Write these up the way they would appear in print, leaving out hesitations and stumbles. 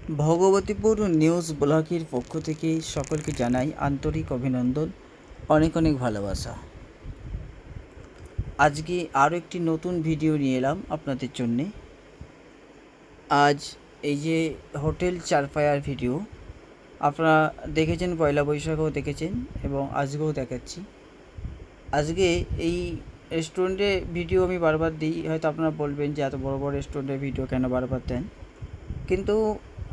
Bhagabatipur news ব্লগের পক্ষ থেকে সকলকে জানাই আন্তরিক অভিনন্দন, অনেক অনেক ভালোবাসা। আজকে আরও একটি নতুন ভিডিও নিয়ে এলাম আপনাদের জন্যে। আজ এই যে হোটেল চারপায়ার ভিডিও আপনারা দেখেছেন, পয়লা বৈশাখেও দেখেছেন এবং আজকেও দেখাচ্ছি। আজকে এই রেস্টুরেন্টে ভিডিও আমি বারবার দিই, হয়তো আপনারা বলবেন যে এত বড় বড় রেস্টুরেন্টের ভিডিও কেন বারবার দেন, কিন্তু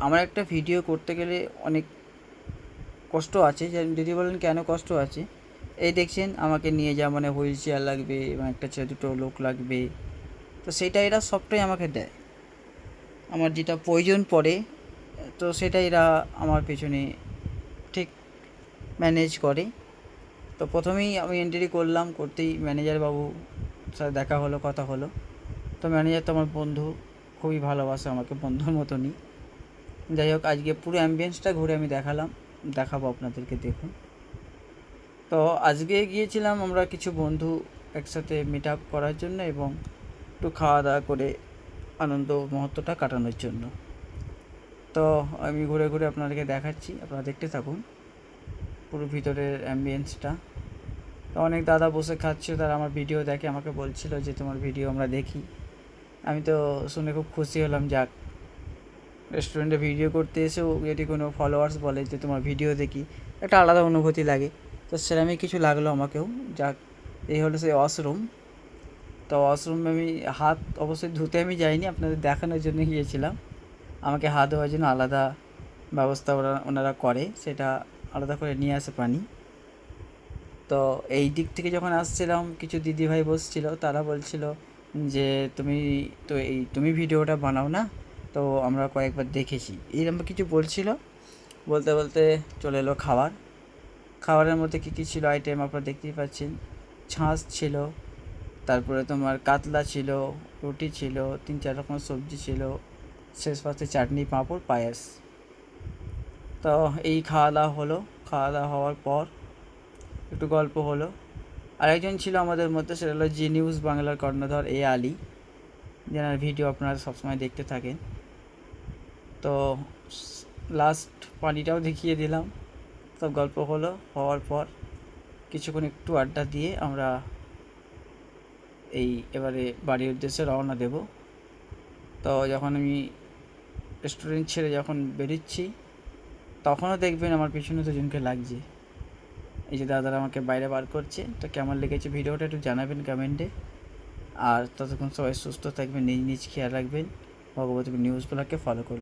আমার একটা ভিডিও করতে গেলে অনেক কষ্ট আছে। যদি বলেন কেন কষ্ট আছে, এই দেখছেন আমাকে নিয়ে যাওয়া মানে হুইল চেয়ার লাগবে এবং একটা দুটো লোক লাগবে, তো সেটা এরা সবটাই আমাকে দেয়। আমার যেটা প্রয়োজন পড়ে তো সেটা এরা আমার পেছনে ঠিক ম্যানেজ করে। তো প্রথমেই আমি এন্ট্রি করলাম, করতেই ম্যানেজার বাবু সাথে দেখা হলো, কথা হলো। তো ম্যানেজার তো আমার বন্ধু, খুবই ভালোবাসে আমাকে, বন্ধুর মতনই। যাই হোক, আজকে পুরো অ্যাম্বিয়েন্সটা ঘুরে আমি দেখাবো আপনাদেরকে, দেখুন। তো আজকে গিয়েছিলাম আমরা কিছু বন্ধু একসাথে মিট আপ করার জন্য এবং একটু খাওয়া দাওয়া করে আনন্দ মুহূর্তটা কাটানোর জন্য। তো আমি ঘুরে ঘুরে আপনাদেরকে দেখাচ্ছি, আপনারা দেখতে থাকুন পুরো ভিতরের অ্যাম্বিয়েন্সটা। তো অনেক দাদা বসে খাচ্ছে, তারা আমার ভিডিও দেখে, আমাকে বলছিল যে তোমার ভিডিও আমরা দেখি। আমি তো শুনে খুব খুশি হলাম, যাক, রেস্টুরেন্টে ভিডিও করতে এসেও যদি কোনো ফলোয়ার্স বলে যে তোমার ভিডিও দেখি, একটা আলাদা অনুভূতি লাগে। তো সেরকমই কিছু লাগলো আমাকেও। যাক, এই হলো সেই ওয়াশরুম। তো ওয়াশরুমে আমি হাত অবশ্যই ধুতে আমি যাইনি, আপনাদের দেখানোর জন্য গিয়েছিলাম। আমাকে হাত ধোয়ার জন্য আলাদা ব্যবস্থা ওনারা করে, সেটা আলাদা করে নিয়ে আসে পানি। তো এই দিক থেকে যখন আসছিলাম, কিছু দিদিভাই বসছিল, তারা বলছিল যে তুমি ভিডিওটা বানাও না, তো আমরা কয়েকবার দেখেছি, এরকম কিছু বলছিল। বলতে বলতে চলে এলো খাবারের মধ্যে কী কী ছিল আইটেম আপনারা দেখতেই পাচ্ছেন। ছাঁচ ছিল, তারপরে তোমার কাতলা ছিল, রুটি ছিল, 3-4 রকম সবজি ছিল, শেষ পাশে চাটনি, পাঁপড়, পায়েস। তো এই খাওয়া দাওয়া হলো। খাওয়া দাওয়া হওয়ার পর একটু গল্প হলো। আরেকজন ছিল আমাদের মধ্যে, সেটা হলো জি নিউজ বাংলার কর্ণধার এ আলী, যেনার ভিডিও আপনারা সবসময় দেখতে থাকেন। তো লাস্ট পানিটাও দেখিয়ে দিলাম। সব গল্প হওয়ার পর কিছুক্ষণ একটু আড্ডা দিয়ে আমরা এবারে বাড়ির উদ্দেশ্যে রওনা দেব। তো যখন আমি রেস্টুরেন্ট ছেড়ে যখন বেরোচ্ছি, তখনও দেখবেন আমার পিছনে দুজনকে লাগছে। এই যে দাদারা আমাকে বাইরে বার করছে। তো কেমন লেগেছে ভিডিওটা একটু জানাবেন কমেন্টে। আর ততক্ষণ সবাই সুস্থ থাকবেন, নিজ খেয়াল রাখবেন, ভগবতী নিউজ ব্লগকে ফলো করবেন।